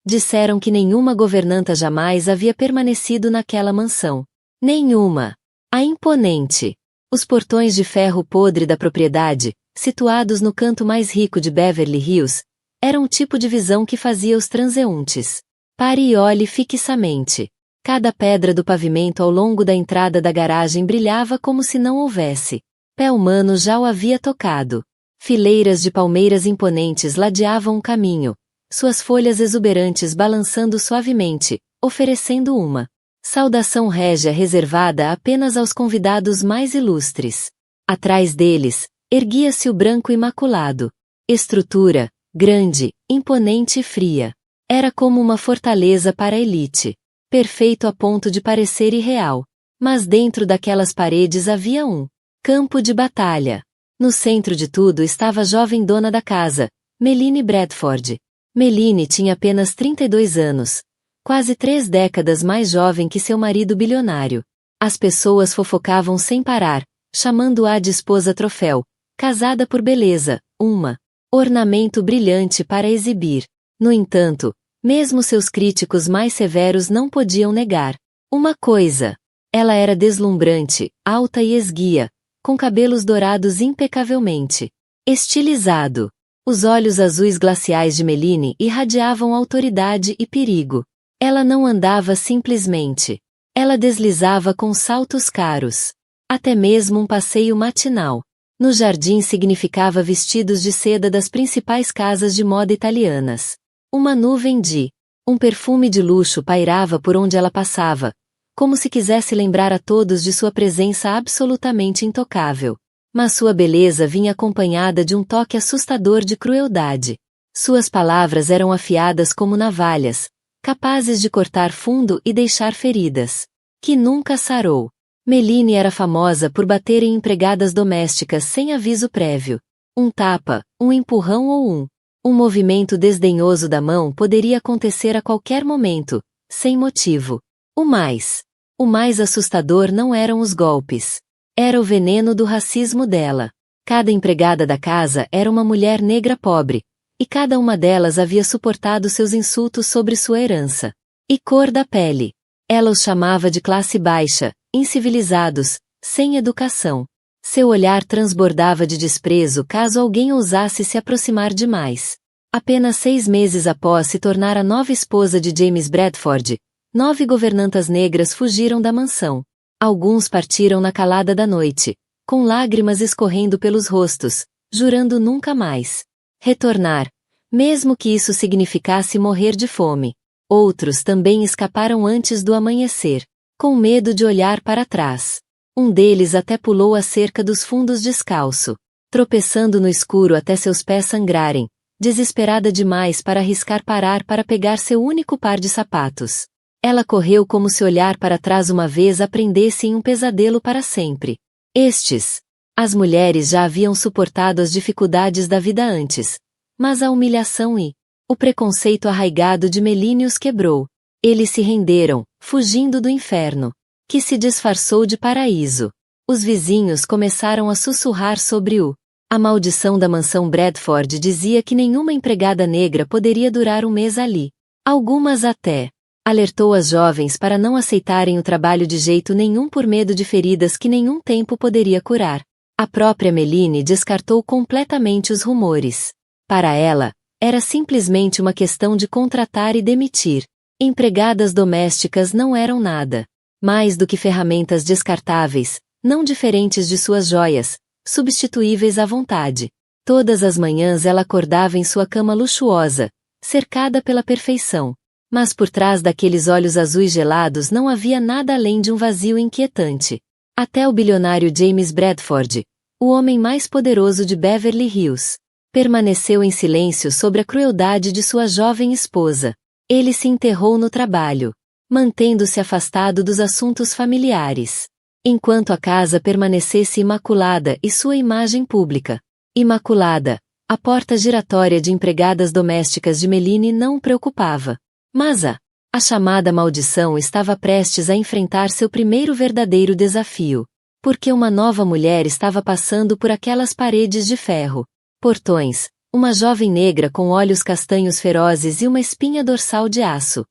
Disseram que nenhuma governanta jamais havia permanecido naquela mansão. Nenhuma. A imponente. Os portões de ferro podre da propriedade, situados no canto mais rico de Beverly Hills, eram o tipo de visão que fazia os transeuntes. Pare e olhe fixamente. Cada pedra do pavimento ao longo da entrada da garagem brilhava como se não houvesse. Pé humano já o havia tocado. Fileiras de palmeiras imponentes ladeavam o caminho, suas folhas exuberantes balançando suavemente, oferecendo uma saudação régia reservada apenas aos convidados mais ilustres. Atrás deles, erguia-se o branco imaculado. Estrutura, grande, imponente e fria. Era como uma fortaleza para a elite. Perfeito a ponto de parecer irreal. Mas dentro daquelas paredes havia um campo de batalha. No centro de tudo estava a jovem dona da casa, Melanie Bradford. Melanie tinha apenas 32 anos. Quase 3 décadas mais jovem que seu marido bilionário. As pessoas fofocavam sem parar, chamando-a de esposa troféu, casada por beleza, uma ornamento brilhante para exibir. No entanto, mesmo seus críticos mais severos não podiam negar uma coisa. Ela era deslumbrante, alta e esguia, com cabelos dourados impecavelmente estilizado. Os olhos azuis glaciais de Melanie irradiavam autoridade e perigo. Ela não andava simplesmente. Ela deslizava com saltos caros. Até mesmo um passeio matinal no jardim significava vestidos de seda das principais casas de moda italianas. Uma nuvem de um perfume de luxo pairava por onde ela passava, como se quisesse lembrar a todos de sua presença absolutamente intocável. Mas sua beleza vinha acompanhada de um toque assustador de crueldade. Suas palavras eram afiadas como navalhas, capazes de cortar fundo e deixar feridas que nunca sarou. Melanie era famosa por bater em empregadas domésticas sem aviso prévio. Um tapa, um empurrão ou um movimento desdenhoso da mão poderia acontecer a qualquer momento, sem motivo. O mais assustador não eram os golpes. Era o veneno do racismo dela. Cada empregada da casa era uma mulher negra pobre, e cada uma delas havia suportado seus insultos sobre sua herança e cor da pele. Ela os chamava de classe baixa, incivilizados, sem educação. Seu olhar transbordava de desprezo caso alguém ousasse se aproximar demais. Apenas 6 meses após se tornar a nova esposa de James Bradford, 9 governantas negras fugiram da mansão. Alguns partiram na calada da noite, com lágrimas escorrendo pelos rostos, jurando nunca mais retornar, mesmo que isso significasse morrer de fome. Outros também escaparam antes do amanhecer, com medo de olhar para trás. Um deles até pulou a cerca dos fundos descalço, tropeçando no escuro até seus pés sangrarem, desesperada demais para arriscar parar para pegar seu único par de sapatos. Ela correu como se olhar para trás uma vez aprendesse em um pesadelo para sempre. As mulheres já haviam suportado as dificuldades da vida antes, mas a humilhação e o preconceito arraigado de Melanie os quebrou. Eles se renderam, fugindo do inferno, que se disfarçou de paraíso. Os vizinhos começaram a sussurrar sobre a maldição da mansão Bradford. Dizia que nenhuma empregada negra poderia durar um mês ali. Algumas até alertou as jovens para não aceitarem o trabalho de jeito nenhum por medo de feridas que nenhum tempo poderia curar. A própria Melanie descartou completamente os rumores. Para ela, era simplesmente uma questão de contratar e demitir. Empregadas domésticas não eram nada mais do que ferramentas descartáveis, não diferentes de suas joias, substituíveis à vontade. Todas as manhãs ela acordava em sua cama luxuosa, cercada pela perfeição. Mas por trás daqueles olhos azuis gelados não havia nada além de um vazio inquietante. Até o bilionário James Bradford, o homem mais poderoso de Beverly Hills, permaneceu em silêncio sobre a crueldade de sua jovem esposa. Ele se enterrou no trabalho, mantendo-se afastado dos assuntos familiares. Enquanto a casa permanecesse imaculada e sua imagem pública imaculada, a porta giratória de empregadas domésticas de Melanie não o preocupava. Mas a chamada maldição estava prestes a enfrentar seu primeiro verdadeiro desafio, porque uma nova mulher estava passando por aquelas paredes de ferro, portões, Uma jovem negra com olhos castanhos ferozes e uma espinha dorsal de aço.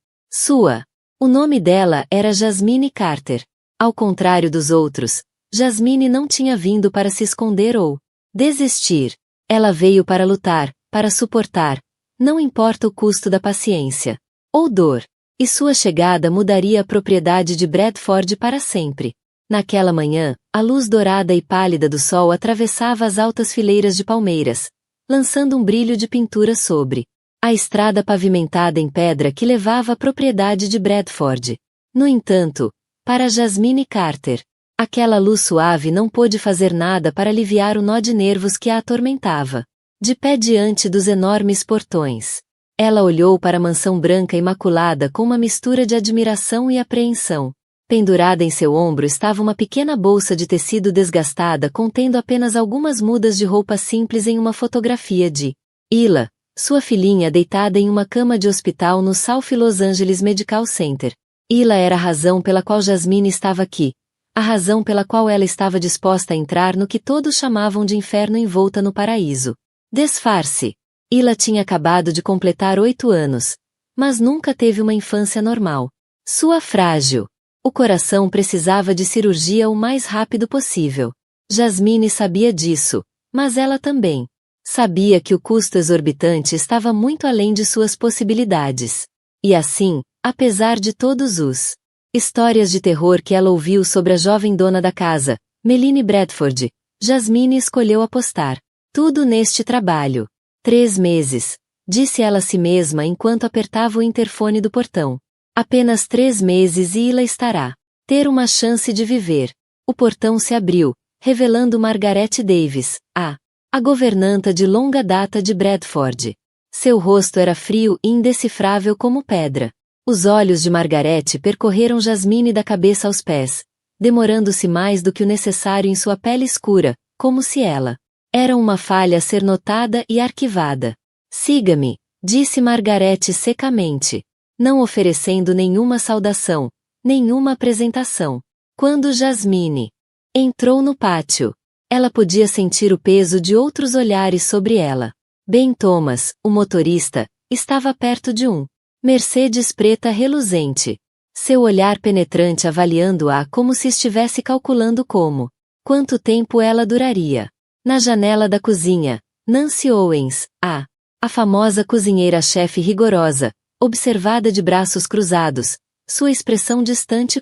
O nome dela era Jasmine Carter. Ao contrário dos outros, Jasmine não tinha vindo para se esconder ou desistir. Ela veio para lutar, para suportar, não importa o custo da paciência ou dor. E sua chegada mudaria a propriedade de Bradford para sempre. Naquela manhã, a luz dourada e pálida do sol atravessava as altas fileiras de palmeiras, lançando um brilho de pintura sobre a estrada pavimentada em pedra que levava à propriedade de Bradford. No entanto, para Jasmine Carter, aquela luz suave não pôde fazer nada para aliviar o nó de nervos que a atormentava. De pé diante dos enormes portões, ela olhou para a mansão branca imaculada com uma mistura de admiração e apreensão. Pendurada em seu ombro estava uma pequena bolsa de tecido desgastada contendo apenas algumas mudas de roupa simples em uma fotografia de Ila, sua filhinha deitada em uma cama de hospital no South Los Angeles Medical Center. Ila era a razão pela qual Jasmine estava aqui, a razão pela qual ela estava disposta a entrar no que todos chamavam de inferno envolta no paraíso. Disfarce. Ila tinha acabado de completar 8 anos, mas nunca teve uma infância normal. Sua frágil. O coração precisava de cirurgia o mais rápido possível. Jasmine sabia disso, mas ela também sabia que o custo exorbitante estava muito além de suas possibilidades. E assim, apesar de todos os histórias de terror que ela ouviu sobre a jovem dona da casa, Melanie Bradford, Jasmine escolheu apostar tudo neste trabalho. 3 meses, disse ela a si mesma enquanto apertava o interfone do portão. Apenas 3 meses e Ila estará ter uma chance de viver. O portão se abriu, revelando Margaret Davis, a governanta de longa data de Bradford. Seu rosto era frio e indecifrável como pedra. Os olhos de Margaret percorreram Jasmine da cabeça aos pés, demorando-se mais do que o necessário em sua pele escura, como se ela era uma falha a ser notada e arquivada. Siga-me, disse Margaret secamente, não oferecendo nenhuma saudação, nenhuma apresentação. Quando Jasmine entrou no pátio, ela podia sentir o peso de outros olhares sobre ela. Ben Thomas, o motorista, estava perto de um Mercedes preta reluzente. Seu olhar penetrante avaliando-a como se estivesse calculando quanto tempo ela duraria. Na janela da cozinha, Nancy Owens, a famosa cozinheira-chefe rigorosa, observada de braços cruzados, sua expressão distante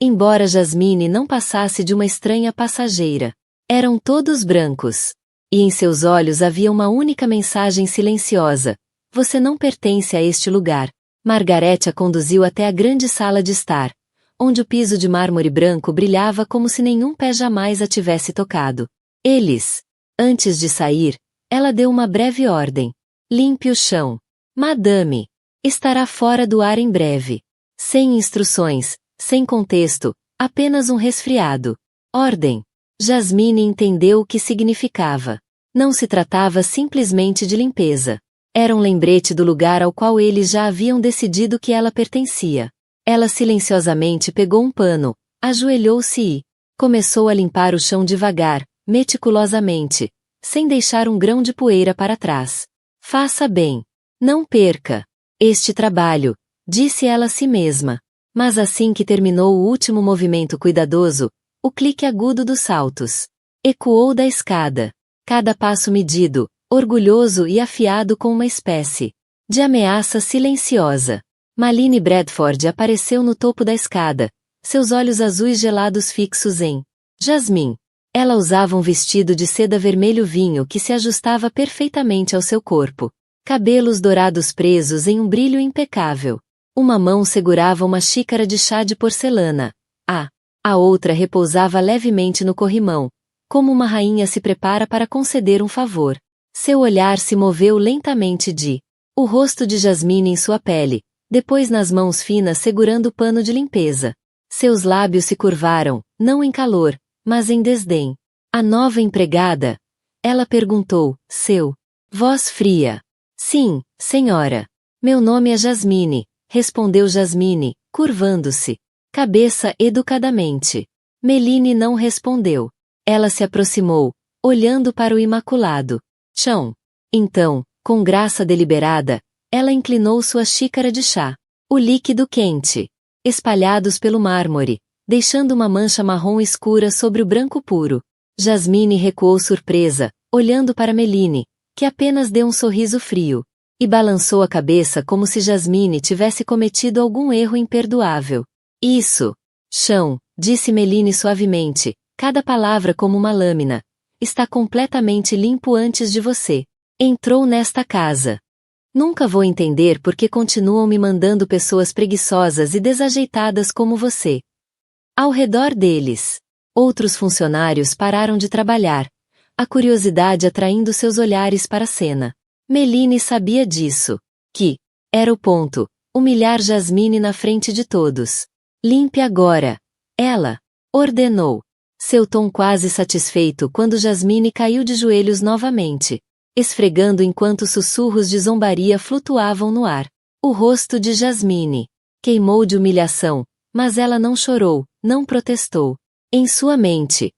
embora Jasmine não passasse de uma estranha passageira. Eram todos brancos. E em seus olhos havia uma única mensagem silenciosa: você não pertence a este lugar. Margaret a conduziu até a grande sala de estar, onde o piso de mármore branco brilhava como se nenhum pé jamais a tivesse tocado. Antes de sair, ela deu uma breve ordem. Limpe o chão. Madame, estará fora do ar em breve. Sem instruções, sem contexto, apenas um resfriado. Ordem. Jasmine entendeu o que significava. Não se tratava simplesmente de limpeza. Era um lembrete do lugar ao qual eles já haviam decidido que ela pertencia. Ela silenciosamente pegou um pano, ajoelhou-se e começou a limpar o chão devagar, meticulosamente, sem deixar um grão de poeira para trás. Faça bem. Não perca este trabalho, disse ela a si mesma. Mas assim que terminou o último movimento cuidadoso, o clique agudo dos saltos ecoou da escada. Cada passo medido, orgulhoso e afiado com uma espécie de ameaça silenciosa. Malini Bradford apareceu no topo da escada, seus olhos azuis gelados fixos em Jasmine. Ela usava um vestido de seda vermelho vinho que se ajustava perfeitamente ao seu corpo. Cabelos dourados presos em um brilho impecável. Uma mão segurava uma xícara de chá de porcelana. A outra repousava levemente no corrimão, como uma rainha se prepara para conceder um favor. Seu olhar se moveu lentamente o rosto de Jasmine em sua pele, depois nas mãos finas segurando o pano de limpeza. Seus lábios se curvaram, não em calor, mas em desdém. A nova empregada? Ela perguntou, voz fria. Sim, senhora. Meu nome é Jasmine, respondeu Jasmine, curvando-se. Cabeça educadamente. Melanie não respondeu. Ela se aproximou, olhando para o imaculado chão. Então, com graça deliberada, ela inclinou sua xícara de chá. O líquido quente, espalhados pelo mármore, deixando uma mancha marrom escura sobre o branco puro. Jasmine recuou surpresa, olhando para Méline, que apenas deu um sorriso frio, e balançou a cabeça como se Jasmine tivesse cometido algum erro imperdoável. Isso, chão, disse Méline suavemente, cada palavra como uma lâmina, está completamente limpo antes de você. Entrou nesta casa. Nunca vou entender por que continuam me mandando pessoas preguiçosas e desajeitadas como você. Ao redor deles, outros funcionários pararam de trabalhar, a curiosidade atraindo seus olhares para a cena. Méline sabia disso. Que era o ponto, humilhar Jasmine na frente de todos. Limpe agora. Ela ordenou. Seu tom quase satisfeito quando Jasmine caiu de joelhos novamente, esfregando enquanto sussurros de zombaria flutuavam no ar. O rosto de Jasmine queimou de humilhação, mas ela não chorou, não protestou. Em sua mente,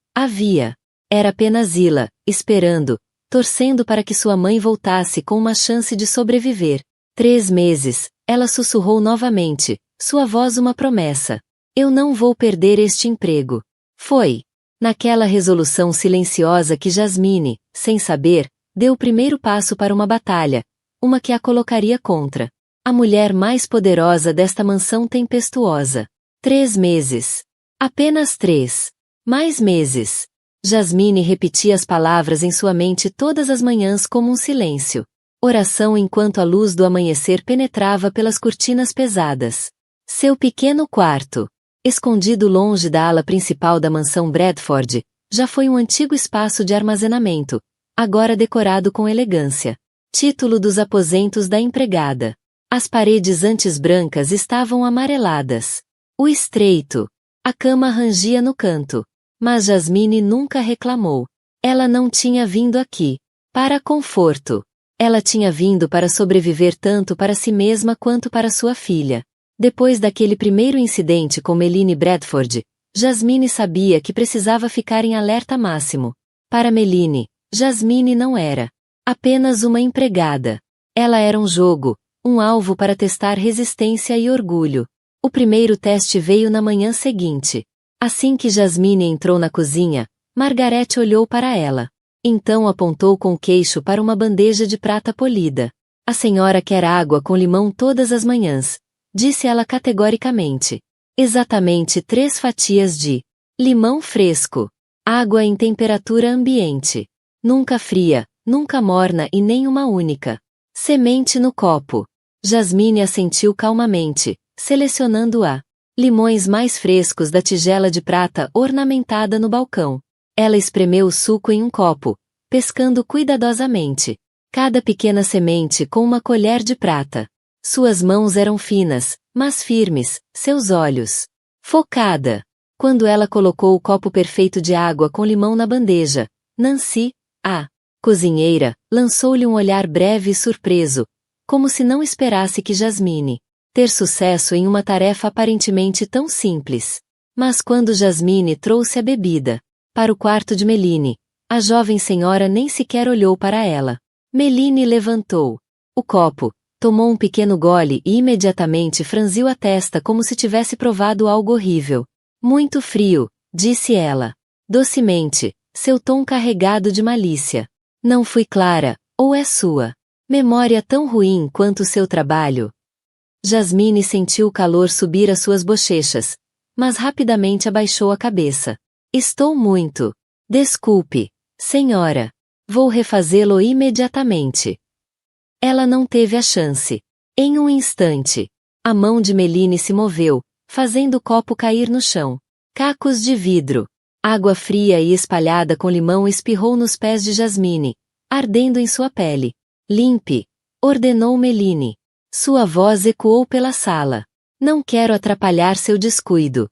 era apenas Ila, esperando, torcendo para que sua mãe voltasse com uma chance de sobreviver. 3 meses, ela sussurrou novamente, sua voz uma promessa. Eu não vou perder este emprego. Foi naquela resolução silenciosa que Jasmine, sem saber, deu o primeiro passo para uma batalha, uma que a colocaria contra a mulher mais poderosa desta mansão tempestuosa. 3 meses. Apenas 3. Mais meses. Jasmine repetia as palavras em sua mente todas as manhãs como um silêncio. Oração enquanto a luz do amanhecer penetrava pelas cortinas pesadas. Seu pequeno quarto, escondido longe da ala principal da mansão Bradford, já foi um antigo espaço de armazenamento, agora decorado com elegância. Título dos aposentos da empregada. As paredes antes brancas estavam amareladas. O estreito. A cama rangia no canto. Mas Jasmine nunca reclamou. Ela não tinha vindo aqui para conforto. Ela tinha vindo para sobreviver tanto para si mesma quanto para sua filha. Depois daquele primeiro incidente com Méline Bradford, Jasmine sabia que precisava ficar em alerta máximo. Para Méline, Jasmine não era apenas uma empregada. Ela era um jogo, um alvo para testar resistência e orgulho. O primeiro teste veio na manhã seguinte. Assim que Jasmine entrou na cozinha, Margaret olhou para ela. Então apontou com o queixo para uma bandeja de prata polida. A senhora quer água com limão todas as manhãs, disse ela categoricamente. Exatamente 3 fatias de limão fresco. Água em temperatura ambiente. Nunca fria, nunca morna e nem uma única semente no copo. Jasmine assentiu calmamente, selecionando limões mais frescos da tigela de prata ornamentada no balcão. Ela espremeu o suco em um copo, pescando cuidadosamente cada pequena semente com uma colher de prata. Suas mãos eram finas, mas firmes, seus olhos focada. Quando ela colocou o copo perfeito de água com limão na bandeja, Nancy, a cozinheira, lançou-lhe um olhar breve e surpreso, como se não esperasse que Jasmine ter sucesso em uma tarefa aparentemente tão simples. Mas quando Jasmine trouxe a bebida para o quarto de Méline, a jovem senhora nem sequer olhou para ela. Méline levantou o copo, tomou um pequeno gole e imediatamente franziu a testa como se tivesse provado algo horrível. Muito frio, disse ela, docemente, seu tom carregado de malícia. Não fui clara, ou é sua memória tão ruim quanto o seu trabalho? Jasmine sentiu o calor subir às suas bochechas, mas rapidamente abaixou a cabeça. Estou muito. Desculpe, senhora. Vou refazê-lo imediatamente. Ela não teve a chance. Em um instante, a mão de Méline se moveu, fazendo o copo cair no chão. Cacos de vidro. Água fria e espalhada com limão espirrou nos pés de Jasmine, ardendo em sua pele. Limpe, ordenou Méline. Sua voz ecoou pela sala. Não quero atrapalhar seu descuido.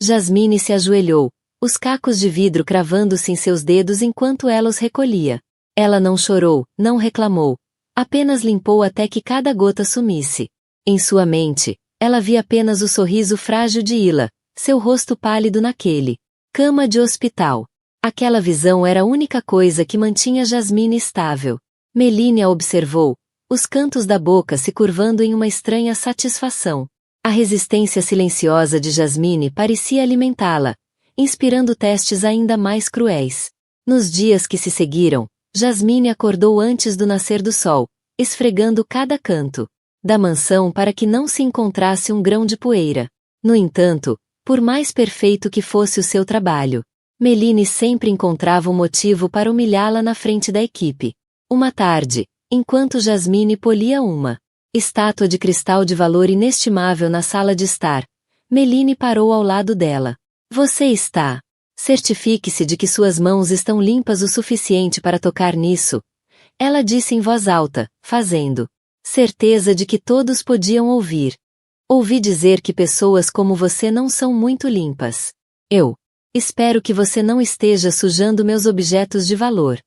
Jasmine se ajoelhou, os cacos de vidro cravando-se em seus dedos enquanto ela os recolhia. Ela não chorou, não reclamou. Apenas limpou até que cada gota sumisse. Em sua mente, ela via apenas o sorriso frágil de Ila, seu rosto pálido naquele cama de hospital. Aquela visão era a única coisa que mantinha Jasmine estável. Meline a observou, os cantos da boca se curvando em uma estranha satisfação. A resistência silenciosa de Jasmine parecia alimentá-la, inspirando testes ainda mais cruéis. Nos dias que se seguiram, Jasmine acordou antes do nascer do sol, esfregando cada canto da mansão para que não se encontrasse um grão de poeira. No entanto, por mais perfeito que fosse o seu trabalho, Meline sempre encontrava um motivo para humilhá-la na frente da equipe. Uma tarde, enquanto Jasmine polia uma estátua de cristal de valor inestimável na sala de estar, Meline parou ao lado dela. Você está. Certifique-se de que suas mãos estão limpas o suficiente para tocar nisso, ela disse em voz alta, fazendo certeza de que todos podiam ouvir. Ouvi dizer que pessoas como você não são muito limpas. Eu espero que você não esteja sujando meus objetos de valor.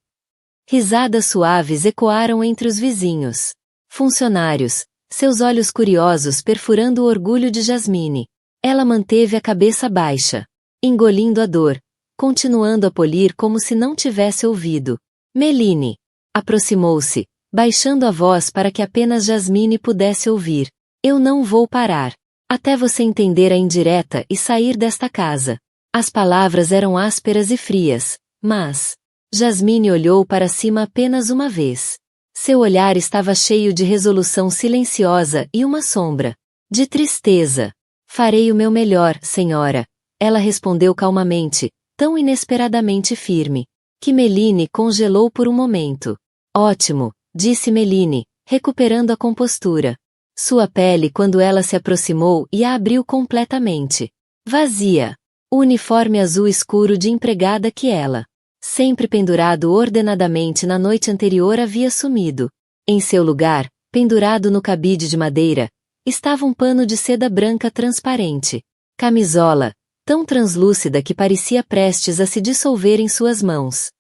Risadas suaves ecoaram entre os vizinhos. Funcionários, seus olhos curiosos perfurando o orgulho de Jasmine. Ela manteve a cabeça baixa, engolindo a dor, continuando a polir como se não tivesse ouvido. Meline aproximou-se, baixando a voz para que apenas Jasmine pudesse ouvir. Eu não vou parar até você entender a indireta e sair desta casa. As palavras eram ásperas e frias, mas Jasmine olhou para cima apenas uma vez. Seu olhar estava cheio de resolução silenciosa e uma sombra de tristeza. Farei o meu melhor, senhora, ela respondeu calmamente, tão inesperadamente firme, que Meline congelou por um momento. Ótimo, disse Meline, recuperando a compostura. Sua pele quando ela se aproximou e a abriu completamente. Vazia. O uniforme azul escuro de empregada que ela, sempre pendurado ordenadamente na noite anterior, havia sumido. Em seu lugar, pendurado no cabide de madeira, estava um pano de seda branca transparente. Camisola, tão translúcida que parecia prestes a se dissolver em suas mãos.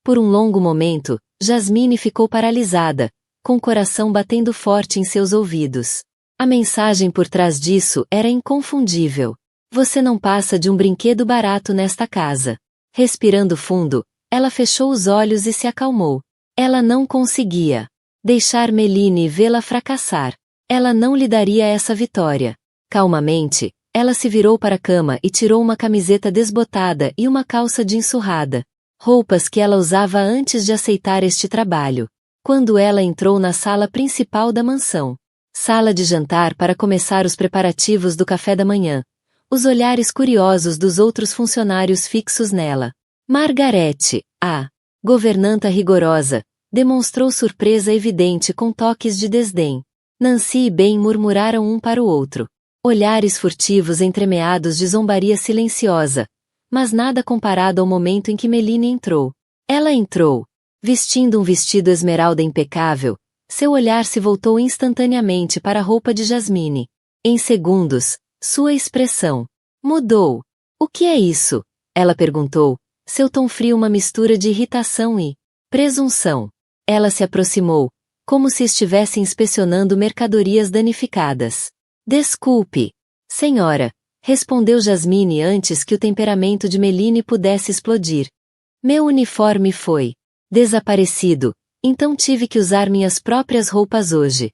Por um longo momento, Jasmine ficou paralisada, com o coração batendo forte em seus ouvidos. A mensagem por trás disso era inconfundível. Você não passa de um brinquedo barato nesta casa. Respirando fundo, ela fechou os olhos e se acalmou. Ela não conseguia deixar Meline vê-la fracassar. Ela não lhe daria essa vitória. Calmamente, ela se virou para a cama e tirou uma camiseta desbotada e uma calça jeans surrada. Roupas que ela usava antes de aceitar este trabalho. Quando ela entrou na sala principal da mansão. Sala de jantar para começar os preparativos do café da manhã. Os olhares curiosos dos outros funcionários fixos nela. Margarete, a governanta rigorosa, demonstrou surpresa evidente com toques de desdém. Nancy e Ben murmuraram um para o outro. Olhares furtivos entremeados de zombaria silenciosa, mas nada comparado ao momento em que Meline entrou. Ela entrou, vestindo um vestido esmeralda impecável, seu olhar se voltou instantaneamente para a roupa de Jasmine. Em segundos, sua expressão mudou. O que é isso? Ela perguntou, seu tom frio uma mistura de irritação e presunção. Ela se aproximou, como se estivesse inspecionando mercadorias danificadas. Desculpe, senhora, respondeu Jasmine antes que o temperamento de Meline pudesse explodir. Meu uniforme foi desaparecido, então tive que usar minhas próprias roupas hoje.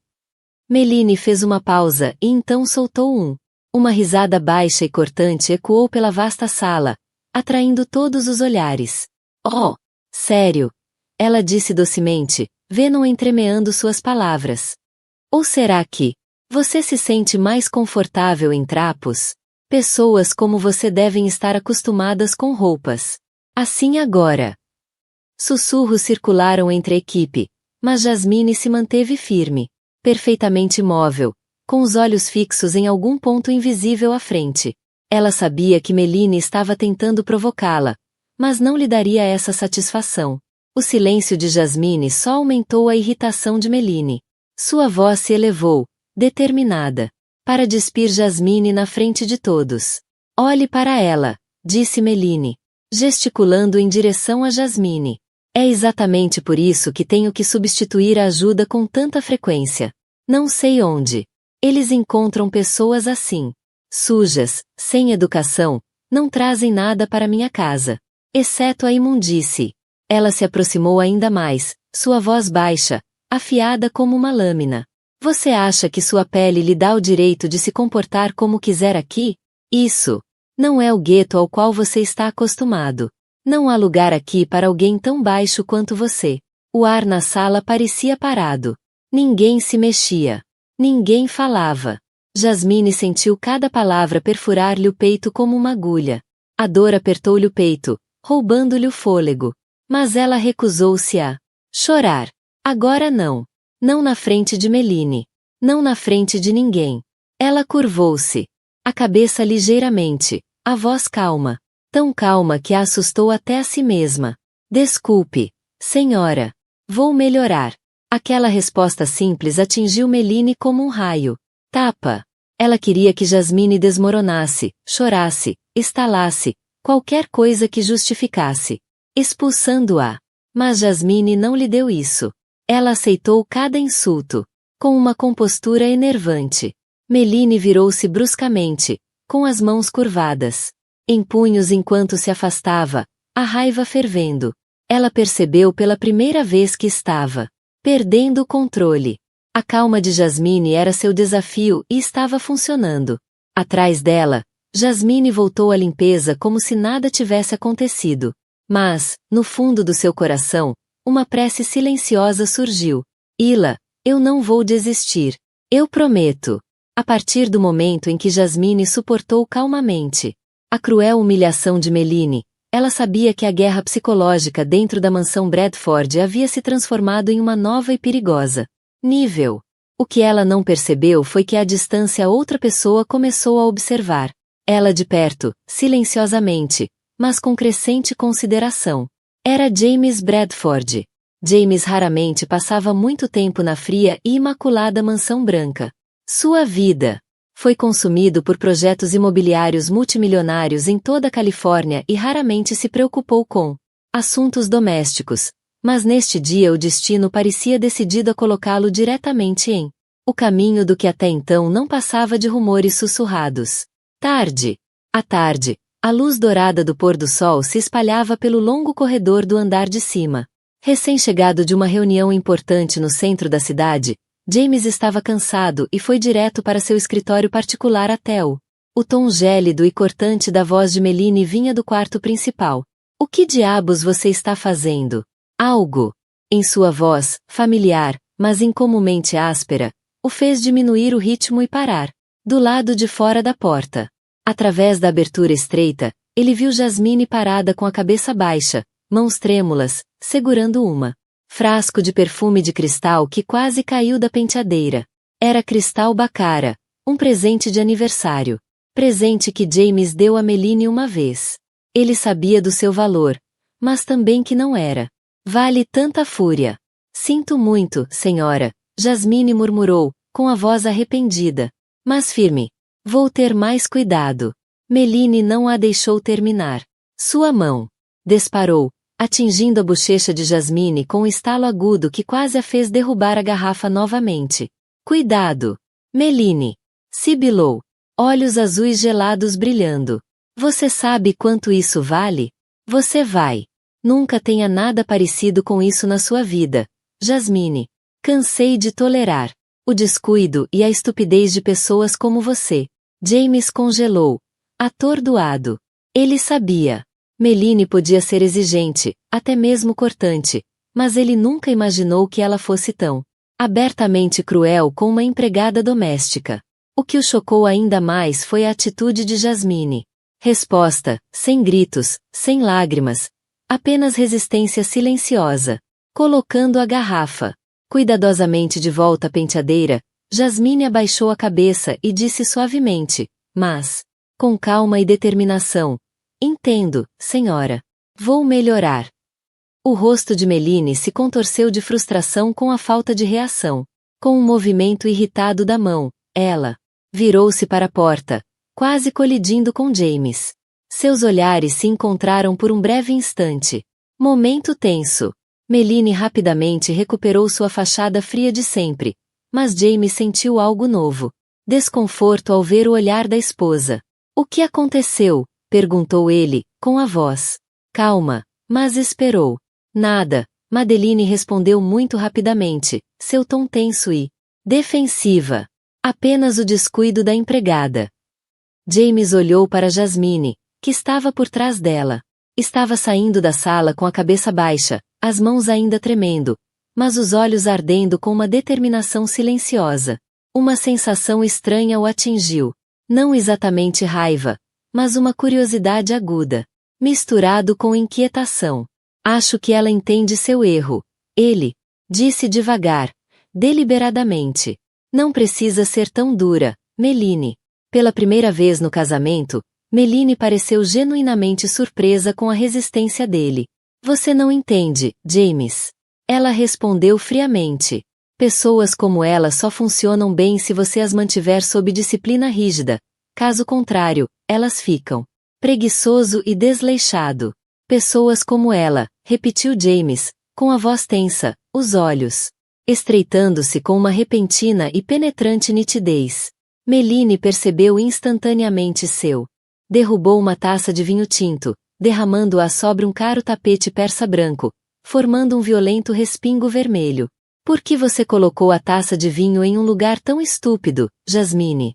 Meline fez uma pausa e então soltou uma risada baixa e cortante ecoou pela vasta sala, atraindo todos os olhares. Oh, sério? Ela disse docemente, Venom entremeando suas palavras. Ou será que você se sente mais confortável em trapos? Pessoas como você devem estar acostumadas com roupas. Assim agora. Sussurros circularam entre a equipe, mas Jasmine se manteve firme, perfeitamente imóvel, com os olhos fixos em algum ponto invisível à frente. Ela sabia que Meline estava tentando provocá-la, mas não lhe daria essa satisfação. O silêncio de Jasmine só aumentou a irritação de Meline. Sua voz se elevou, determinada, para despir Jasmine na frente de todos. Olhe para ela, disse Meline, gesticulando em direção a Jasmine. É exatamente por isso que tenho que substituir a ajuda com tanta frequência. Não sei onde eles encontram pessoas assim. Sujas, sem educação, não trazem nada para minha casa. Exceto a imundície. Ela se aproximou ainda mais, sua voz baixa, afiada como uma lâmina. Você acha que sua pele lhe dá o direito de se comportar como quiser aqui? Isso não é o gueto ao qual você está acostumado. Não há lugar aqui para alguém tão baixo quanto você. O ar na sala parecia parado. Ninguém se mexia. Ninguém falava. Jasmine sentiu cada palavra perfurar-lhe o peito como uma agulha. A dor apertou-lhe o peito, roubando-lhe o fôlego. Mas ela recusou-se a chorar. Agora não. Não na frente de Meline. Não na frente de ninguém. Ela curvou-se. A cabeça ligeiramente, a voz calma. Tão calma que a assustou até a si mesma. Desculpe, senhora. Vou melhorar. Aquela resposta simples atingiu Meline como um raio. Tapa. Ela queria que Jasmine desmoronasse, chorasse, estalasse, qualquer coisa que justificasse, expulsando-a. Mas Jasmine não lhe deu isso. Ela aceitou cada insulto, com uma compostura enervante. Meline virou-se bruscamente, com as mãos curvadas. Em punhos enquanto se afastava, a raiva fervendo. Ela percebeu pela primeira vez que estava perdendo o controle. A calma de Jasmine era seu desafio e estava funcionando. Atrás dela, Jasmine voltou à limpeza como se nada tivesse acontecido. Mas, no fundo do seu coração, uma prece silenciosa surgiu. Ila, eu não vou desistir. Eu prometo. A partir do momento em que Jasmine suportou calmamente a cruel humilhação de Meline, ela sabia que a guerra psicológica dentro da mansão Bradford havia se transformado em uma nova e perigosa nível. O que ela não percebeu foi que à distância outra pessoa começou a observar. Ela de perto, silenciosamente, mas com crescente consideração. Era James Bradford. James raramente passava muito tempo na fria e imaculada mansão branca. Sua vida foi consumido por projetos imobiliários multimilionários em toda a Califórnia e raramente se preocupou com assuntos domésticos. Mas neste dia o destino parecia decidido a colocá-lo diretamente em o caminho do que até então não passava de rumores sussurrados. Tarde. À tarde, a luz dourada do pôr do sol se espalhava pelo longo corredor do andar de cima. Recém-chegado de uma reunião importante no centro da cidade, James estava cansado e foi direto para seu escritório particular até o tom gélido e cortante da voz de Meline vinha do quarto principal. O que diabos você está fazendo? Algo, em sua voz, familiar, mas incomumente áspera, o fez diminuir o ritmo e parar. Do lado de fora da porta. Através da abertura estreita, ele viu Jasmine parada com a cabeça baixa, mãos trêmulas, segurando frasco de perfume de cristal que quase caiu da penteadeira. Era cristal Baccara, um presente de aniversário. Presente que James deu a Meline uma vez. Ele sabia do seu valor, mas também que não era. Vale tanta fúria. Sinto muito, senhora, Jasmine murmurou, com a voz arrependida. Mas firme. Vou ter mais cuidado. Meline não a deixou terminar. Sua mão disparou, atingindo a bochecha de Jasmine com um estalo agudo que quase a fez derrubar a garrafa novamente. Cuidado! Meline! Sibilou. Olhos azuis gelados brilhando. Você sabe quanto isso vale? Você vai. Nunca tenha nada parecido com isso na sua vida, Jasmine. Cansei de tolerar o descuido e a estupidez de pessoas como você. James congelou, atordoado. Ele sabia. Meline podia ser exigente, até mesmo cortante, mas ele nunca imaginou que ela fosse tão abertamente cruel com uma empregada doméstica. O que o chocou ainda mais foi a atitude de Jasmine. Resposta, sem gritos, sem lágrimas, apenas resistência silenciosa. Colocando a garrafa cuidadosamente de volta à penteadeira, Jasmine abaixou a cabeça e disse suavemente, mas com calma e determinação: entendo, senhora. Vou melhorar. O rosto de Meline se contorceu de frustração com a falta de reação. Com um movimento irritado da mão, ela virou-se para a porta, quase colidindo com James. Seus olhares se encontraram por um breve instante. Momento tenso. Meline rapidamente recuperou sua fachada fria de sempre, mas James sentiu algo novo. Desconforto ao ver o olhar da esposa. O que aconteceu? Perguntou ele, com a voz calma, mas esperou. Nada, Madeline respondeu muito rapidamente, seu tom tenso e defensiva. Apenas o descuido da empregada. James olhou para Jasmine, que estava por trás dela. Estava saindo da sala com a cabeça baixa, as mãos ainda tremendo, mas os olhos ardendo com uma determinação silenciosa. Uma sensação estranha o atingiu. Não exatamente raiva, mas uma curiosidade aguda, misturado com inquietação. Acho que ela entende seu erro. Ele disse devagar, deliberadamente. Não precisa ser tão dura, Meline. Pela primeira vez no casamento, Meline pareceu genuinamente surpresa com a resistência dele. Você não entende, James. Ela respondeu friamente. Pessoas como ela só funcionam bem se você as mantiver sob disciplina rígida. Caso contrário, elas ficam preguiçoso e desleixado. Pessoas como ela, repetiu James, com a voz tensa, os olhos estreitando-se com uma repentina e penetrante nitidez. Meline percebeu instantaneamente derrubou uma taça de vinho tinto, derramando-a sobre um caro tapete persa branco, formando um violento respingo vermelho. Por que você colocou a taça de vinho em um lugar tão estúpido, Jasmine?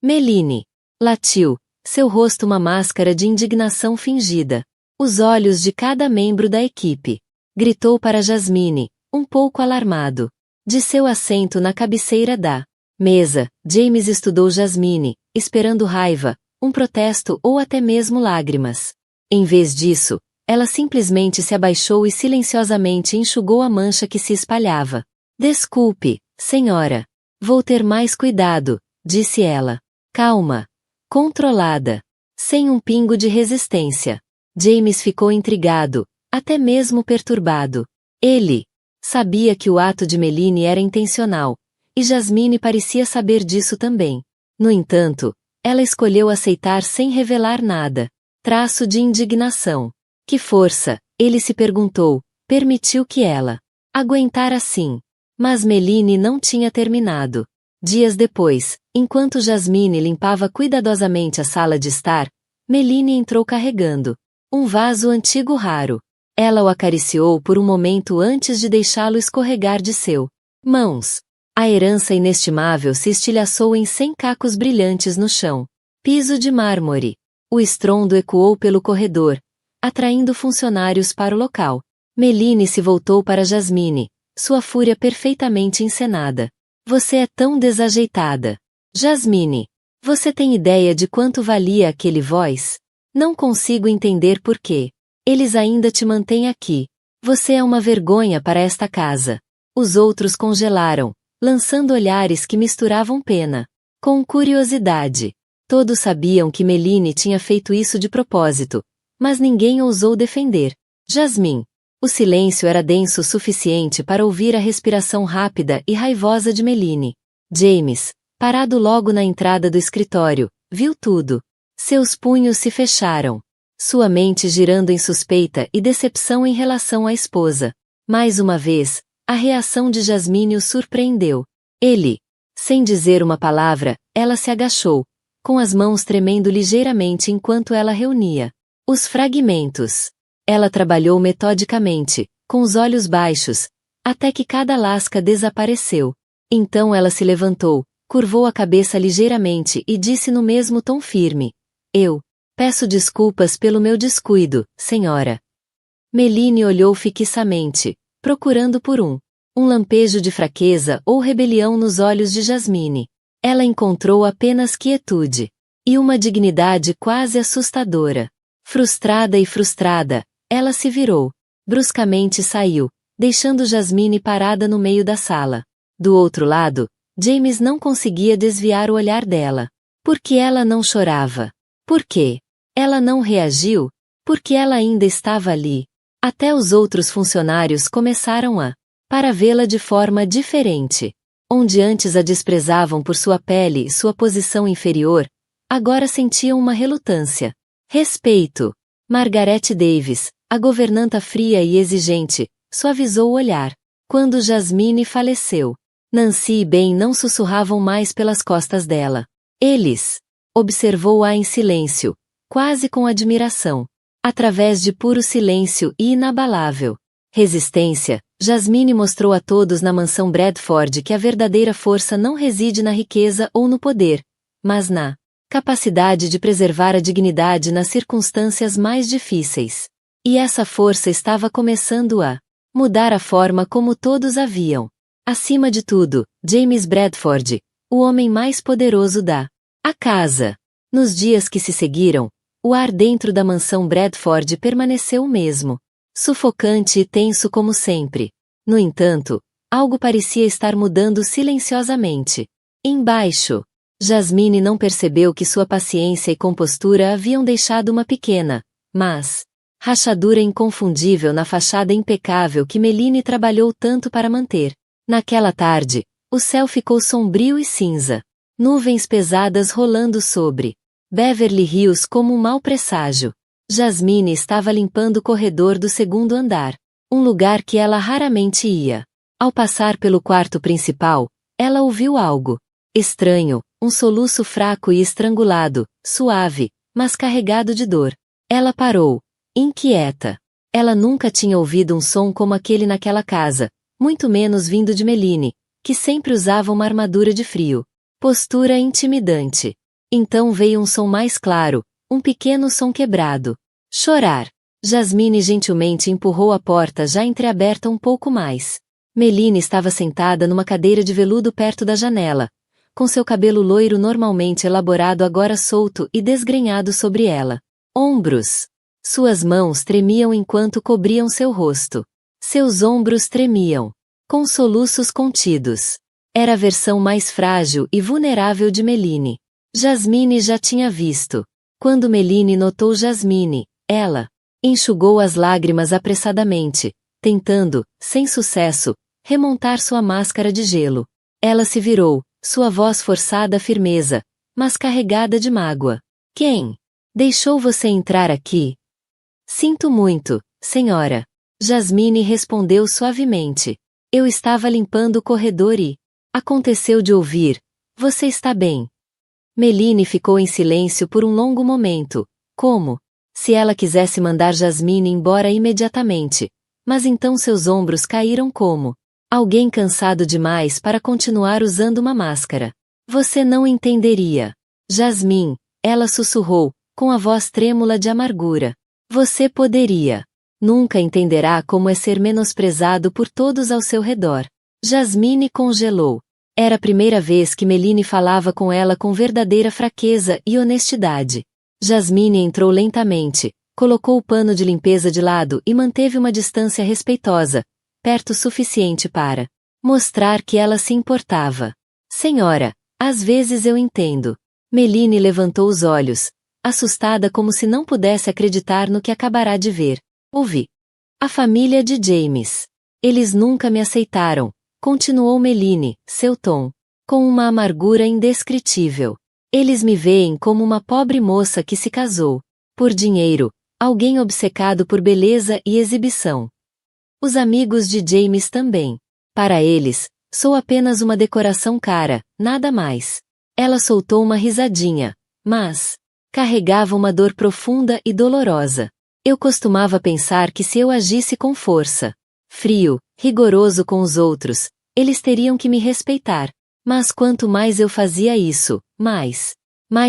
Meline latiu, seu rosto uma máscara de indignação fingida. Os olhos de cada membro da equipe. Gritou para Jasmine, um pouco alarmado. De seu assento na cabeceira da mesa, James estudou Jasmine, esperando raiva, um protesto ou até mesmo lágrimas. Em vez disso, ela simplesmente se abaixou e silenciosamente enxugou a mancha que se espalhava. Desculpe, senhora. Vou ter mais cuidado, disse ela. Calma. Controlada. Sem um pingo de resistência. James ficou intrigado, até mesmo perturbado. Ele sabia que o ato de Meline era intencional, e Jasmine parecia saber disso também. No entanto, ela escolheu aceitar sem revelar nada. Traço de indignação. Que força, ele se perguntou, permitiu que ela aguentara assim. Mas Meline não tinha terminado. Dias depois, enquanto Jasmine limpava cuidadosamente a sala de estar, Meline entrou carregando um vaso antigo raro. Ela o acariciou por um momento antes de deixá-lo escorregar de seu mãos. A herança inestimável se estilhaçou em 100 cacos brilhantes no chão. Piso de mármore. O estrondo ecoou pelo corredor, atraindo funcionários para o local. Meline se voltou para Jasmine, sua fúria perfeitamente encenada. Você é tão desajeitada. Jasmine, você tem ideia de quanto valia aquele voz? Não consigo entender por quê. Eles ainda te mantêm aqui. Você é uma vergonha para esta casa. Os outros congelaram, lançando olhares que misturavam pena com curiosidade. Todos sabiam que Meline tinha feito isso de propósito, mas ninguém ousou defender. Jasmine. O silêncio era denso o suficiente para ouvir a respiração rápida e raivosa de Meline. James, parado logo na entrada do escritório, viu tudo. Seus punhos se fecharam. Sua mente girando em suspeita e decepção em relação à esposa. Mais uma vez, a reação de Jasmine o surpreendeu. Ele, sem dizer uma palavra, ela se agachou, com as mãos tremendo ligeiramente enquanto ela reunia os fragmentos. Ela trabalhou metodicamente, com os olhos baixos, até que cada lasca desapareceu. Então ela se levantou, curvou a cabeça ligeiramente e disse no mesmo tom firme: Eu peço desculpas pelo meu descuido, senhora. Meline olhou fixamente, procurando por um lampejo de fraqueza ou rebelião nos olhos de Jasmine. Ela encontrou apenas quietude e uma dignidade quase assustadora. Frustrada e frustrada, ela se virou. Bruscamente saiu, deixando Jasmine parada no meio da sala. Do outro lado, James não conseguia desviar o olhar dela. Por que ela não chorava? Por quê? Ela não reagiu? Porque ela ainda estava ali. Até os outros funcionários começaram para vê-la de forma diferente. Onde antes a desprezavam por sua pele e sua posição inferior, agora sentiam uma relutância. Respeito. Margaret Davis, a governanta fria e exigente, suavizou o olhar. Quando Jasmine faleceu, Nancy e Ben não sussurravam mais pelas costas dela. Eles observou-a em silêncio, quase com admiração. Através de puro silêncio e inabalável. Resistência. Jasmine mostrou a todos na mansão Bradford que a verdadeira força não reside na riqueza ou no poder, mas na capacidade de preservar a dignidade nas circunstâncias mais difíceis. E essa força estava começando a mudar a forma como todos a viam. Acima de tudo, James Bradford, o homem mais poderoso da casa. Nos dias que se seguiram, o ar dentro da mansão Bradford permaneceu o mesmo, sufocante e tenso como sempre. No entanto, algo parecia estar mudando silenciosamente. Embaixo, Jasmine não percebeu que sua paciência e compostura haviam deixado uma pequena, mas rachadura inconfundível na fachada impecável que Meline trabalhou tanto para manter. Naquela tarde, o céu ficou sombrio e cinza. Nuvens pesadas rolando sobre Beverly Hills como um mau presságio. Jasmine estava limpando o corredor do segundo andar, um lugar que ela raramente ia. Ao passar pelo quarto principal, ela ouviu algo estranho, um soluço fraco e estrangulado, suave, mas carregado de dor. Ela parou, inquieta. Ela nunca tinha ouvido um som como aquele naquela casa, muito menos vindo de Meline, que sempre usava uma armadura de frio. Postura intimidante. Então veio um som mais claro, um pequeno som quebrado. Chorar. Jasmine gentilmente empurrou a porta já entreaberta um pouco mais. Meline estava sentada numa cadeira de veludo perto da janela, com seu cabelo loiro normalmente elaborado agora solto e desgrenhado sobre ela. Ombros. Suas mãos tremiam enquanto cobriam seu rosto. Seus ombros tremiam, com soluços contidos. Era a versão mais frágil e vulnerável de Meline. Jasmine já tinha visto. Quando Meline notou Jasmine, ela enxugou as lágrimas apressadamente, tentando, sem sucesso, remontar sua máscara de gelo. Ela se virou, sua voz forçada à firmeza, mas carregada de mágoa. Quem deixou você entrar aqui? Sinto muito, senhora. Jasmine respondeu suavemente. Eu estava limpando o corredor e aconteceu de ouvir. Você está bem? Meline ficou em silêncio por um longo momento, como se ela quisesse mandar Jasmine embora imediatamente, mas então seus ombros caíram como alguém cansado demais para continuar usando uma máscara. Você não entenderia. Jasmine, ela sussurrou, com a voz trêmula de amargura. Você poderia. Nunca entenderá como é ser menosprezado por todos ao seu redor. Jasmine congelou. Era a primeira vez que Meline falava com ela com verdadeira fraqueza e honestidade. Jasmine entrou lentamente, colocou o pano de limpeza de lado e manteve uma distância respeitosa, perto o suficiente para mostrar que ela se importava. Senhora, às vezes eu entendo. Meline levantou os olhos, assustada como se não pudesse acreditar no que acabará de ver. Ouvi. A família de James. Eles nunca me aceitaram, continuou Meline, seu tom com uma amargura indescritível. Eles me veem como uma pobre moça que se casou por dinheiro, alguém obcecado por beleza e exibição. Os amigos de James também. Para eles, sou apenas uma decoração cara, nada mais. Ela soltou uma risadinha, mas carregava uma dor profunda e dolorosa. Eu costumava pensar que se eu agisse com força, frio, rigoroso com os outros, eles teriam que me respeitar. Mas quanto mais eu fazia isso, mais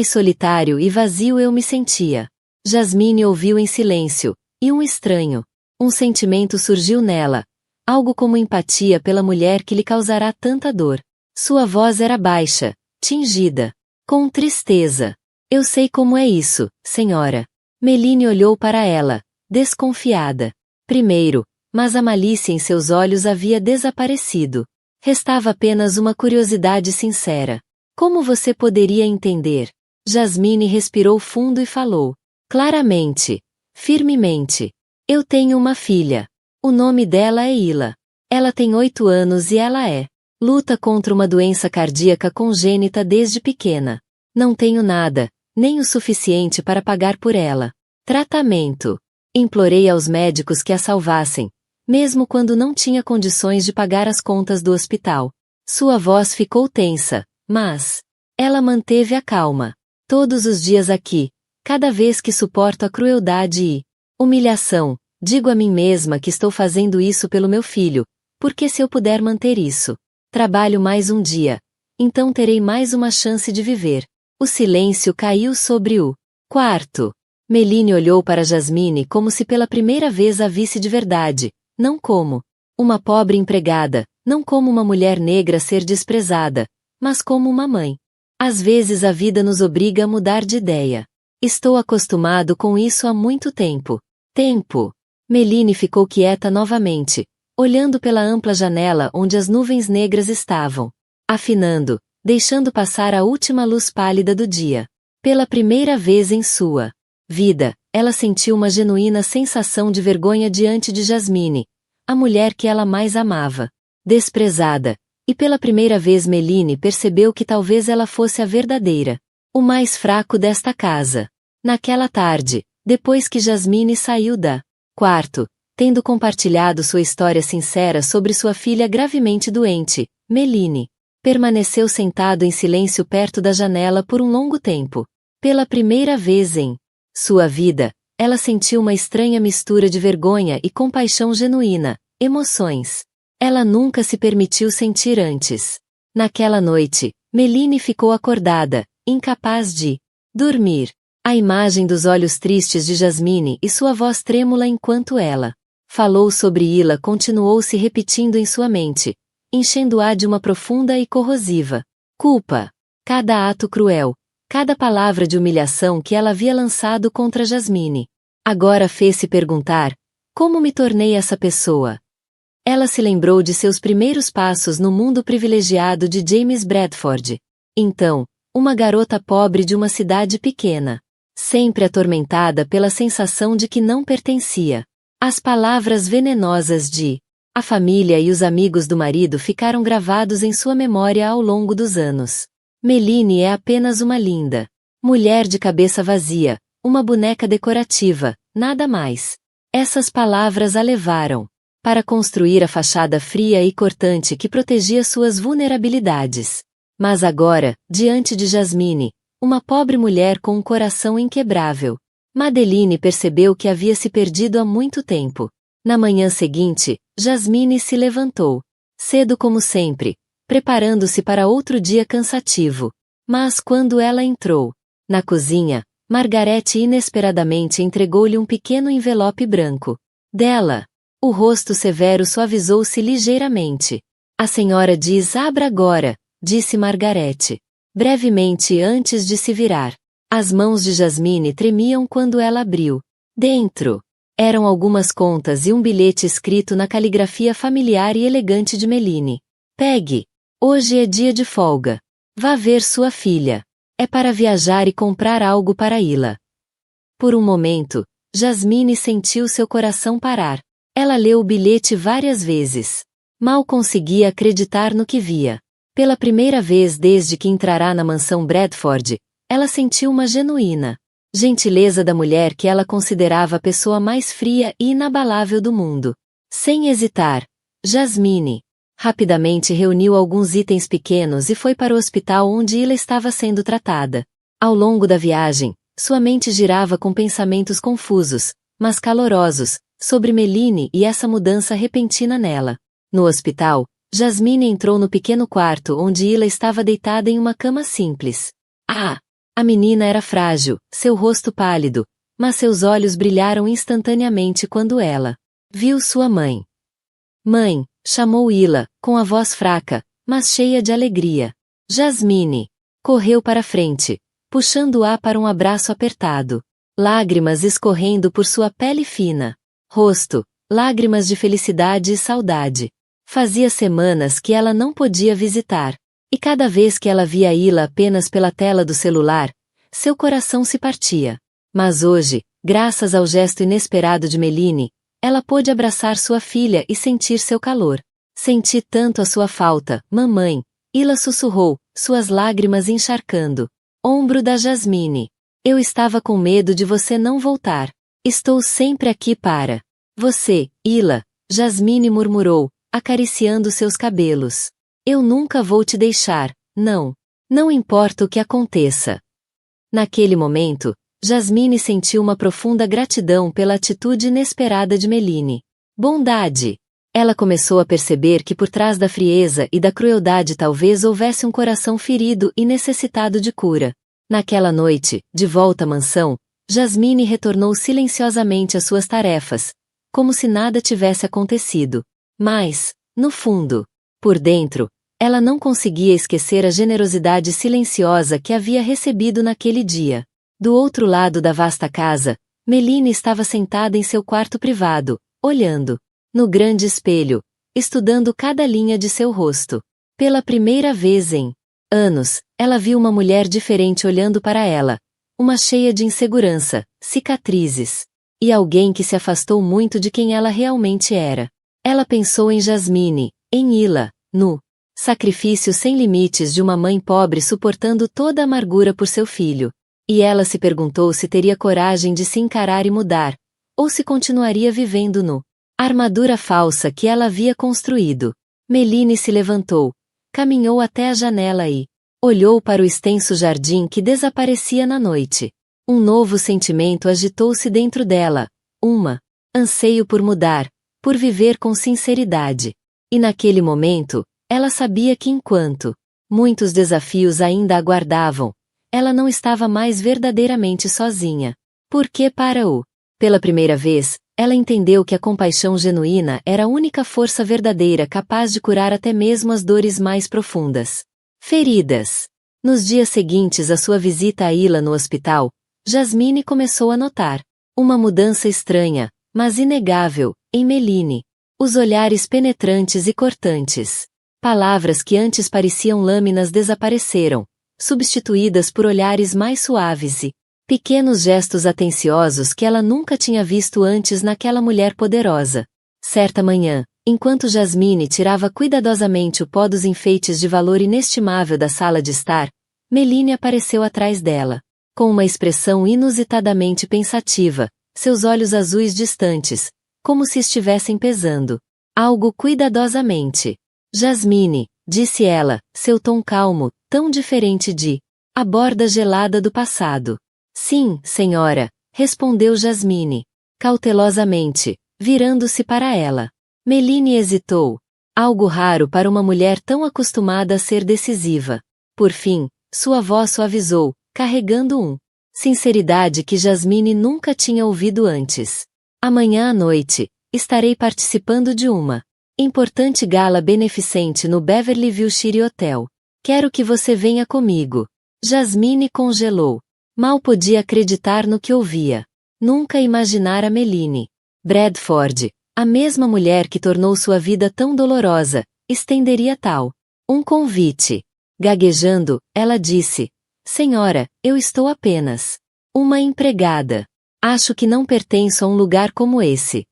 solitário e vazio eu me sentia. Jasmine ouviu em silêncio, e um sentimento surgiu nela, algo como empatia pela mulher que lhe causará tanta dor. Sua voz era baixa, tingida, com tristeza. Eu sei como é isso, senhora. Meline olhou para ela, desconfiada. Primeiro, mas a malícia em seus olhos havia desaparecido. Restava apenas uma curiosidade sincera. Como você poderia entender? Jasmine respirou fundo e falou. Claramente. Firmemente. Eu tenho uma filha. O nome dela é Ila. Ela tem 8 anos e ela luta contra uma doença cardíaca congênita desde pequena. Não tenho nada, nem o suficiente para pagar por ela. Tratamento. Implorei aos médicos que a salvassem, mesmo quando não tinha condições de pagar as contas do hospital. Sua voz ficou tensa, mas ela manteve a calma. Todos os dias aqui, cada vez que suporto a crueldade e humilhação, Digo a mim mesma que estou fazendo isso pelo meu filho, porque se eu puder manter isso, trabalho mais um dia, então terei mais uma chance de viver. O silêncio caiu sobre o quarto. Meline olhou para Jasmine como se pela primeira vez a visse de verdade, não como uma pobre empregada, não como uma mulher negra a ser desprezada, mas como uma mãe. Às vezes a vida nos obriga a mudar de ideia. Estou acostumado com isso há muito tempo. Meline ficou quieta novamente, olhando pela ampla janela onde as nuvens negras estavam, afinando, deixando passar a última luz pálida do dia. Pela primeira vez em sua vida, ela sentiu uma genuína sensação de vergonha diante de Jasmine, a mulher que ela mais amava, desprezada, e pela primeira vez Meline percebeu que talvez ela fosse a verdadeira, o mais fraco desta casa. Naquela tarde, depois que Jasmine saiu da quarto, tendo compartilhado sua história sincera sobre sua filha gravemente doente, Meline permaneceu sentado em silêncio perto da janela por um longo tempo. Pela primeira vez em sua vida, ela sentiu uma estranha mistura de vergonha e compaixão genuína, emoções. Ela nunca se permitiu sentir antes. Naquela noite, Meline ficou acordada, incapaz de dormir. A imagem dos olhos tristes de Jasmine e sua voz trêmula enquanto ela falou sobre Ila continuou se repetindo em sua mente, enchendo-a de uma profunda e corrosiva culpa. Cada ato cruel, cada palavra de humilhação que ela havia lançado contra Jasmine, agora fez-se perguntar: como me tornei essa pessoa? Ela se lembrou de seus primeiros passos no mundo privilegiado de James Bradford. Então, uma garota pobre de uma cidade pequena, sempre atormentada pela sensação de que não pertencia. As palavras venenosas de a família e os amigos do marido ficaram gravados em sua memória ao longo dos anos. Meline é apenas uma linda mulher de cabeça vazia, uma boneca decorativa, nada mais. Essas palavras a levaram para construir a fachada fria e cortante que protegia suas vulnerabilidades. Mas agora, diante de Jasmine, uma pobre mulher com um coração inquebrável, Madeline percebeu que havia se perdido há muito tempo. Na manhã seguinte, Jasmine se levantou, cedo como sempre, preparando-se para outro dia cansativo. Mas quando ela entrou na cozinha, Margarete inesperadamente entregou-lhe um pequeno envelope branco. Dela, o rosto severo suavizou-se ligeiramente. A senhora diz: abra agora, disse Margarete. Brevemente antes de se virar, as mãos de Jasmine tremiam quando ela abriu. Dentro eram algumas contas e um bilhete escrito na caligrafia familiar e elegante de Meline. Pegue, hoje é dia de folga. Vá ver sua filha. É para viajar e comprar algo para Ila. Por um momento, Jasmine sentiu seu coração parar. Ela leu o bilhete várias vezes. Mal conseguia acreditar no que via. Pela primeira vez desde que entrará na mansão Bradford, ela sentiu uma genuína gentileza da mulher que ela considerava a pessoa mais fria e inabalável do mundo. Sem hesitar, Jasmine rapidamente reuniu alguns itens pequenos e foi para o hospital onde Ila estava sendo tratada. Ao longo da viagem, sua mente girava com pensamentos confusos, mas calorosos, sobre Meline e essa mudança repentina nela. No hospital, Jasmine entrou no pequeno quarto onde Ila estava deitada em uma cama simples. A menina era frágil, seu rosto pálido, mas seus olhos brilharam instantaneamente quando ela viu sua mãe. Mãe, chamou Ila, com a voz fraca, mas cheia de alegria. Jasmine correu para frente, puxando-a para um abraço apertado. Lágrimas escorrendo por sua pele fina. Rosto, lágrimas de felicidade e saudade. Fazia semanas que ela não podia visitar. E cada vez que ela via Ila apenas pela tela do celular, seu coração se partia. Mas hoje, graças ao gesto inesperado de Meline, ela pôde abraçar sua filha e sentir seu calor. Senti tanto a sua falta, mamãe. Ila sussurrou, suas lágrimas encharcando. Ombro da Jasmine. Eu estava com medo de você não voltar. Estou sempre aqui para você, Ila, Jasmine murmurou, acariciando seus cabelos. Eu nunca vou te deixar, não. Não importa o que aconteça. Naquele momento, Jasmine sentiu uma profunda gratidão pela atitude inesperada de Meline. Bondade! Ela começou a perceber que por trás da frieza e da crueldade talvez houvesse um coração ferido e necessitado de cura. Naquela noite, de volta à mansão, Jasmine retornou silenciosamente às suas tarefas, como se nada tivesse acontecido. Mas, no fundo, por dentro, ela não conseguia esquecer a generosidade silenciosa que havia recebido naquele dia. Do outro lado da vasta casa, Meline estava sentada em seu quarto privado, olhando no grande espelho, estudando cada linha de seu rosto. Pela primeira vez em anos, ela viu uma mulher diferente olhando para ela, uma cheia de insegurança, cicatrizes, e alguém que se afastou muito de quem ela realmente era. Ela pensou em Jasmine, em Ila, no sacrifício sem limites de uma mãe pobre suportando toda a amargura por seu filho. E ela se perguntou se teria coragem de se encarar e mudar, ou se continuaria vivendo no armadura falsa que ela havia construído. Meline se levantou, caminhou até a janela e olhou para o extenso jardim que desaparecia na noite. Um novo sentimento agitou-se dentro dela, anseio por mudar, por viver com sinceridade. E naquele momento, ela sabia que enquanto muitos desafios ainda aguardavam, ela não estava mais verdadeiramente sozinha. Porque pela primeira vez, ela entendeu que a compaixão genuína era a única força verdadeira capaz de curar até mesmo as dores mais profundas. Feridas. Nos dias seguintes à sua visita a Ila no hospital, Jasmine começou a notar uma mudança estranha, mas inegável, em Meline. Os olhares penetrantes e cortantes. Palavras que antes pareciam lâminas desapareceram, substituídas por olhares mais suaves e pequenos gestos atenciosos que ela nunca tinha visto antes naquela mulher poderosa. Certa manhã, enquanto Jasmine tirava cuidadosamente o pó dos enfeites de valor inestimável da sala de estar, Meline apareceu atrás dela. Com uma expressão inusitadamente pensativa, seus olhos azuis distantes, como se estivessem pesando algo cuidadosamente. Jasmine, disse ela, seu tom calmo, tão diferente a borda gelada do passado. Sim, senhora, respondeu Jasmine, cautelosamente, virando-se para ela. Meline hesitou. Algo raro para uma mulher tão acostumada a ser decisiva. Por fim, sua voz suavizou, carregando sinceridade que Jasmine nunca tinha ouvido antes. Amanhã à noite, estarei participando de uma importante gala beneficente no Beverly Wilshire Hotel. Quero que você venha comigo. Jasmine congelou. Mal podia acreditar no que ouvia. Nunca imaginara Meline Bradford, a mesma mulher que tornou sua vida tão dolorosa, estenderia tal convite. Gaguejando, ela disse: Senhora, eu estou apenas uma empregada. Acho que não pertenço a um lugar como esse.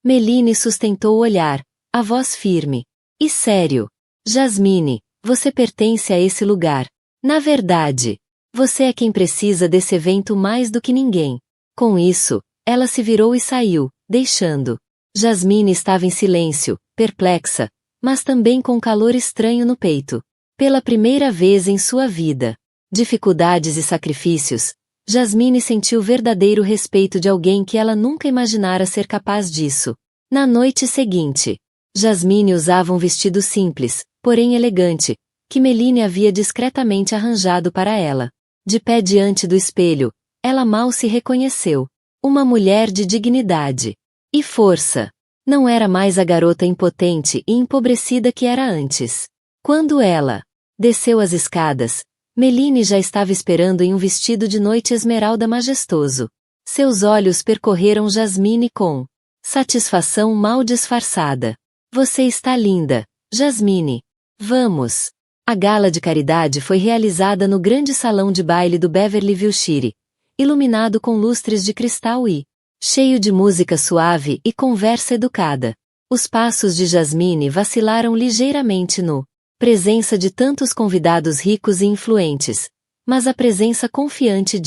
Meline sustentou o olhar, a voz firme. E sério. Jasmine, você pertence a esse lugar. Na verdade, você é quem precisa desse evento mais do que ninguém. Com isso, ela se virou e saiu, deixando. Jasmine estava em silêncio, perplexa, mas também com calor estranho no peito. Pela primeira vez em sua vida. Dificuldades e sacrifícios, Jasmine sentiu verdadeiro respeito de alguém que ela nunca imaginara ser capaz disso. Na noite seguinte, Jasmine usava um vestido simples, porém elegante, que Meline havia discretamente arranjado para ela. De pé diante do espelho, ela mal se reconheceu. Uma mulher de dignidade e força. Não era mais a garota impotente e empobrecida que era antes. Quando ela desceu as escadas, Meline já estava esperando em um vestido de noite esmeralda majestoso. Seus olhos percorreram Jasmine com satisfação mal disfarçada. Você está linda, Jasmine. Vamos. A gala de caridade foi realizada no grande salão de baile do Beverly Wilshire, iluminado com lustres de cristal e cheio de música suave e conversa educada. Os passos de Jasmine vacilaram ligeiramente no presença de tantos convidados ricos e influentes, mas a presença confiante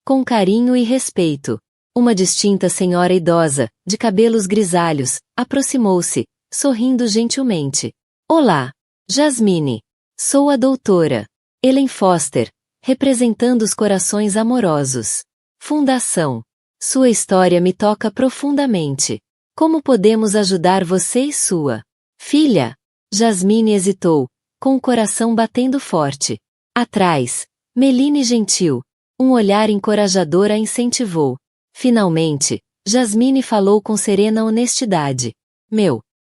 com carinho e respeito. Uma distinta senhora idosa, de cabelos grisalhos, aproximou-se, sorrindo gentilmente. Olá, Jasmine. Sou a doutora Ellen Foster, representando os corações amorosos. Fundação. Sua história me toca profundamente. Como podemos ajudar você e sua filha? Jasmine hesitou, com o coração batendo forte. Atrás, Meline gentil. Um olhar encorajador a incentivou. Finalmente, Jasmine falou com serena honestidade.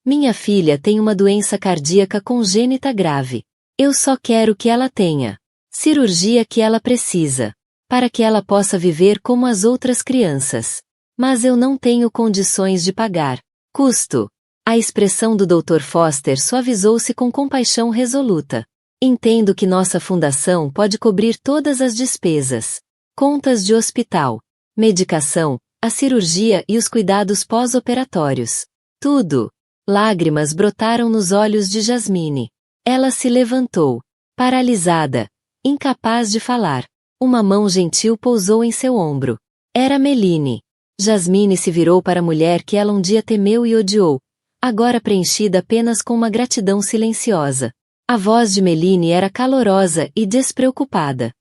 Minha filha tem uma doença cardíaca congênita grave. Eu só quero que ela tenha cirurgia que ela precisa, para que ela possa viver como as outras crianças. Mas eu não tenho condições de pagar. Custo. A expressão do Dr. Foster suavizou-se com compaixão resoluta. Entendo que nossa fundação pode cobrir todas as despesas. Contas de hospital, medicação, a cirurgia e os cuidados pós-operatórios. Tudo. Lágrimas brotaram nos olhos de Jasmine. Ela se levantou, paralisada, incapaz de falar. Uma mão gentil pousou em seu ombro. Era Meline. Jasmine se virou para a mulher que ela um dia temeu e odiou, agora preenchida apenas com uma gratidão silenciosa. A voz de Meline era calorosa e despreocupada.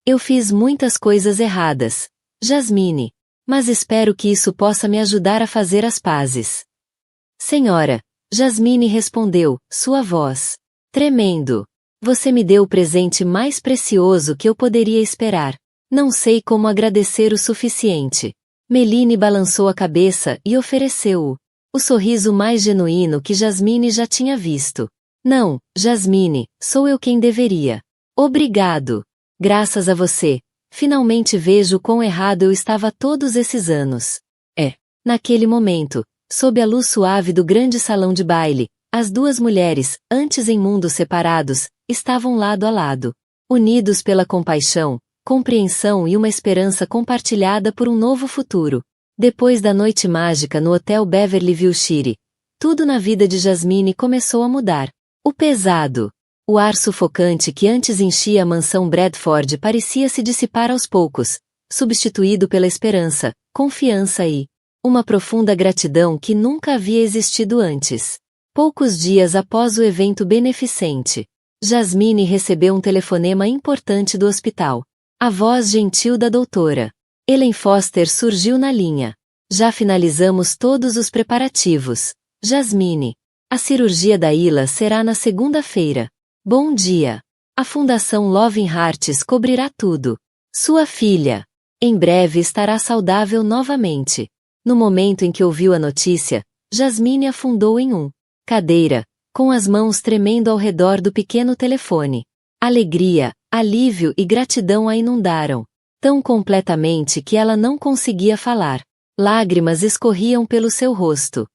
Eu fiz muitas coisas erradas, Jasmine, mas espero que isso possa me ajudar a fazer as pazes. Senhora, Jasmine respondeu, sua voz tremendo. Você me deu o presente mais precioso que eu poderia esperar. Não sei como agradecer o suficiente. Meline balançou a cabeça e ofereceu o sorriso mais genuíno que Jasmine já tinha visto. Não, Jasmine, sou eu quem deveria. Obrigado. Graças a você, finalmente vejo quão errado eu estava todos esses anos. Naquele momento, sob a luz suave do grande salão de baile, as duas mulheres, antes em mundos separados, estavam lado a lado, unidos pela compaixão, compreensão e uma esperança compartilhada por um novo futuro. Depois da noite mágica no Hotel Beverly Wilshire, tudo na vida de Jasmine começou a mudar. O pesado, o ar sufocante que antes enchia a mansão Bradford parecia se dissipar aos poucos, substituído pela esperança, confiança e uma profunda gratidão que nunca havia existido antes. Poucos dias após o evento beneficente, Jasmine recebeu um telefonema importante do hospital. A voz gentil da doutora Ellen Foster surgiu na linha. Já finalizamos todos os preparativos. Jasmine. A cirurgia da Ila será na segunda-feira. Bom dia. A Fundação Loving Hearts cobrirá tudo. Sua filha, em breve estará saudável novamente. No momento em que ouviu a notícia, Jasmine afundou em cadeira, com as mãos tremendo ao redor do pequeno telefone. Alegria, alívio e gratidão a inundaram, tão completamente que ela não conseguia falar. Lágrimas escorriam pelo seu rosto.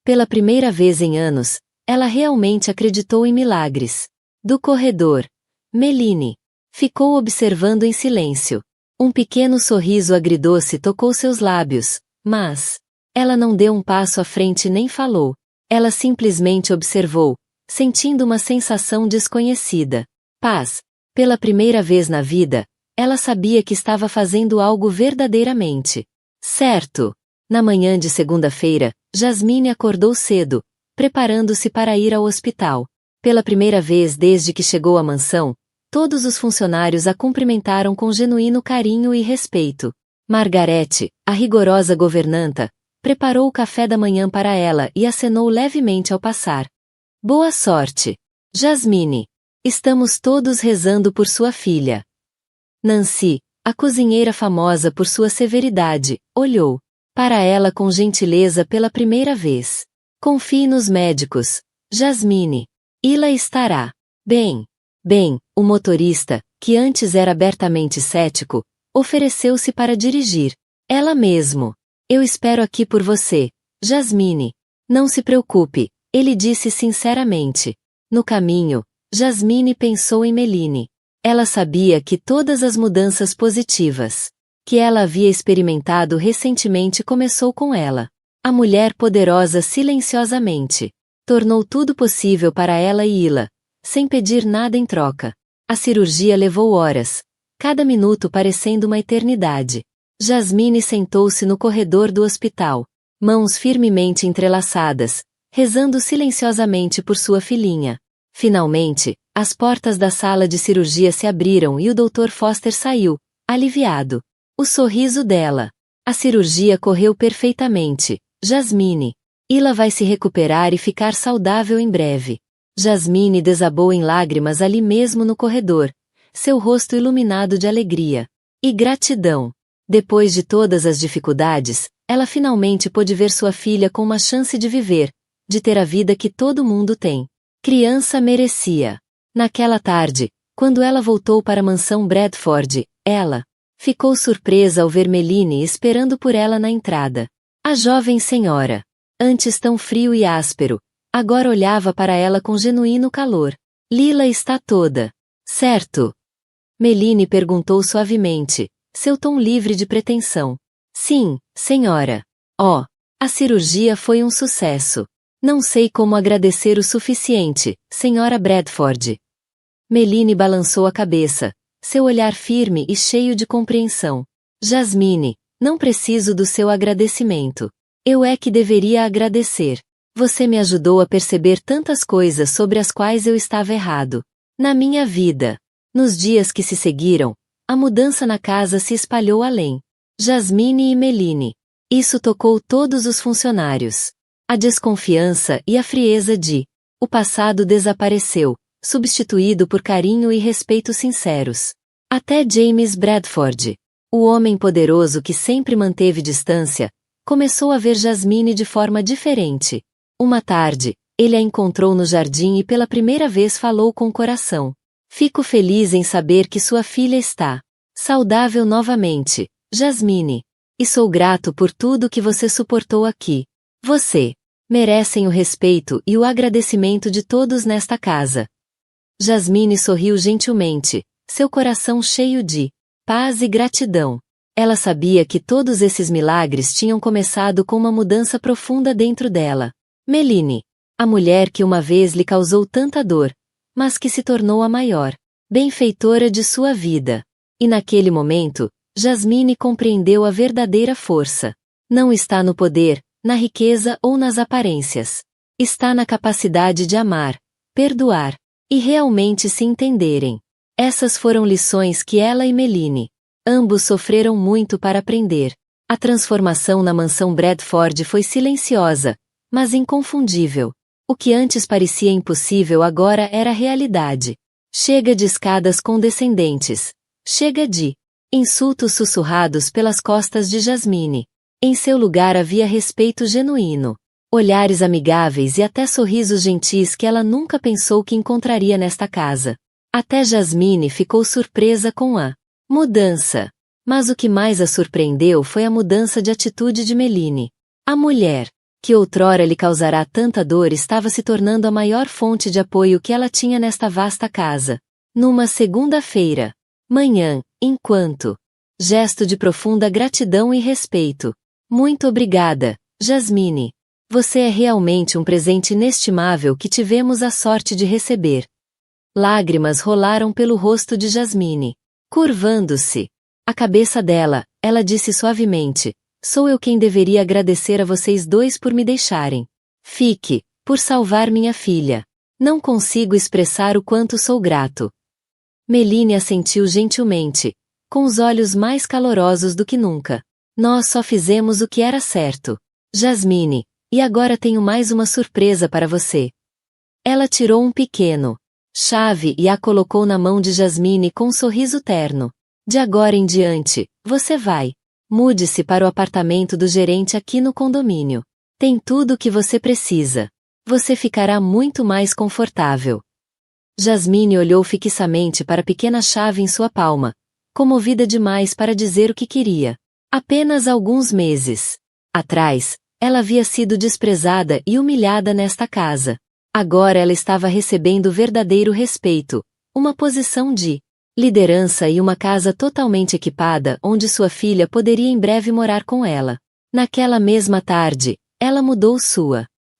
Pela primeira vez em anos, ela realmente acreditou em milagres. Do corredor, Meline ficou observando em silêncio. Um pequeno sorriso agridoce tocou seus lábios, mas ela não deu um passo à frente nem falou. Ela simplesmente observou, sentindo uma sensação desconhecida. Paz. Pela primeira vez na vida, ela sabia que estava fazendo algo verdadeiramente certo. Na manhã de segunda-feira, Jasmine acordou cedo, preparando-se para ir ao hospital. Pela primeira vez desde que chegou à mansão, todos os funcionários a cumprimentaram com genuíno carinho e respeito. Margarete, a rigorosa governanta, preparou o café da manhã para ela e acenou levemente ao passar. Boa sorte, Jasmine. Estamos todos rezando por sua filha. Nancy, a cozinheira famosa por sua severidade, olhou para ela com gentileza pela primeira vez. Confie nos médicos, Jasmine. Ila estará bem. O motorista, que antes era abertamente cético, ofereceu-se para dirigir. Ela mesmo. Eu espero aqui por você, Jasmine. Não se preocupe, ele disse sinceramente. No caminho, Jasmine pensou em Meline. Ela sabia que todas as mudanças positivas que ela havia experimentado recentemente começou com ela. A mulher poderosa silenciosamente tornou tudo possível para ela e Ila, sem pedir nada em troca. A cirurgia levou horas, cada minuto parecendo uma eternidade. Jasmine sentou-se no corredor do hospital, mãos firmemente entrelaçadas, rezando silenciosamente por sua filhinha. Finalmente, as portas da sala de cirurgia se abriram e o Dr. Foster saiu, aliviado. O sorriso dela. A cirurgia correu perfeitamente. Jasmine. Ila vai se recuperar e ficar saudável em breve. Jasmine desabou em lágrimas ali mesmo no corredor, seu rosto iluminado de alegria e gratidão. Depois de todas as dificuldades, ela finalmente pôde ver sua filha com uma chance de viver, de ter a vida que todo mundo tem. Criança merecia. Naquela tarde, quando ela voltou para a mansão Bradford, ela ficou surpresa ao ver Meline esperando por ela na entrada. A jovem senhora, antes tão frio e áspero, agora olhava para ela com genuíno calor. Lila está toda certo? Meline perguntou suavemente, seu tom livre de pretensão. Sim, senhora. Oh, a cirurgia foi um sucesso. Não sei como agradecer o suficiente, senhora Bradford. Meline balançou a cabeça, seu olhar firme e cheio de compreensão. Jasmine, não preciso do seu agradecimento. Eu é que deveria agradecer. Você me ajudou a perceber tantas coisas sobre as quais eu estava errado. Na minha vida. Nos dias que se seguiram, a mudança na casa se espalhou além. Jasmine e Meline. Isso tocou todos os funcionários. A desconfiança e a frieza o passado desapareceu, substituído por carinho e respeito sinceros. Até James Bradford, o homem poderoso que sempre manteve distância, começou a ver Jasmine de forma diferente. Uma tarde, ele a encontrou no jardim e pela primeira vez falou com o coração. Fico feliz em saber que sua filha está saudável novamente, Jasmine. E sou grato por tudo que você suportou aqui. Você merecem o respeito e o agradecimento de todos nesta casa. Jasmine sorriu gentilmente, seu coração cheio de paz e gratidão. Ela sabia que todos esses milagres tinham começado com uma mudança profunda dentro dela. Meline, a mulher que uma vez lhe causou tanta dor, mas que se tornou a maior benfeitora de sua vida. E naquele momento, Jasmine compreendeu a verdadeira força. Não está no poder, na riqueza ou nas aparências. Está na capacidade de amar, perdoar e realmente se entenderem. Essas foram lições que ela e Meline, ambos sofreram muito para aprender. A transformação na mansão Bradford foi silenciosa, mas inconfundível. O que antes parecia impossível agora era realidade. Chega de escadas condescendentes. Chega de insultos sussurrados pelas costas de Jasmine. Em seu lugar havia respeito genuíno. Olhares amigáveis e até sorrisos gentis que ela nunca pensou que encontraria nesta casa. Até Jasmine ficou surpresa com a mudança. Mas o que mais a surpreendeu foi a mudança de atitude de Meline. A mulher, que outrora lhe causará tanta dor, estava se tornando a maior fonte de apoio que ela tinha nesta vasta casa. Numa segunda-feira, manhã, enquanto gesto de profunda gratidão e respeito. Muito obrigada, Jasmine. Você é realmente um presente inestimável que tivemos a sorte de receber. Lágrimas rolaram pelo rosto de Jasmine. Curvando-se a cabeça dela, ela disse suavemente, sou eu quem deveria agradecer a vocês dois por me deixarem. Fique, por salvar minha filha. Não consigo expressar o quanto sou grato. Meline assentiu gentilmente, com os olhos mais calorosos do que nunca. Nós só fizemos o que era certo. Jasmine, e agora tenho mais uma surpresa para você. Ela tirou um pequeno chave e a colocou na mão de Jasmine com um sorriso terno. De agora em diante, você vai. Mude-se para o apartamento do gerente aqui no condomínio. Tem tudo o que você precisa. Você ficará muito mais confortável. Jasmine olhou fixamente para a pequena chave em sua palma, comovida demais para dizer o que queria. Apenas alguns meses atrás, ela havia sido desprezada e humilhada nesta casa. Agora ela estava recebendo verdadeiro respeito, uma posição de liderança e uma casa totalmente equipada onde sua filha poderia em breve morar com ela. Naquela mesma tarde, ela mudou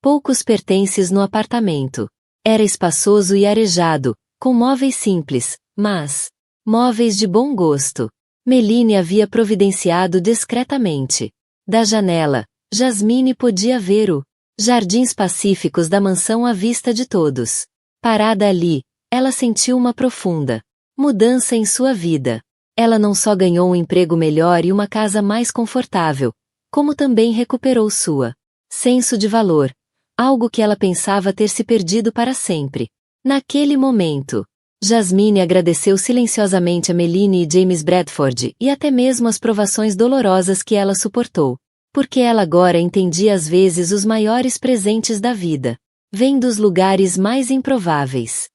poucos pertences no apartamento. Era espaçoso e arejado, com móveis simples, mas móveis de bom gosto. Meline havia providenciado discretamente. Da janela, Jasmine podia ver os jardins pacíficos da mansão à vista de todos. Parada ali, ela sentiu uma profunda mudança em sua vida. Ela não só ganhou um emprego melhor e uma casa mais confortável, como também recuperou sua senso de valor, algo que ela pensava ter se perdido para sempre. Naquele momento, Jasmine agradeceu silenciosamente a Meline e James Bradford e até mesmo as provações dolorosas que ela suportou, porque ela agora entendia às vezes os maiores presentes da vida vêm dos lugares mais improváveis.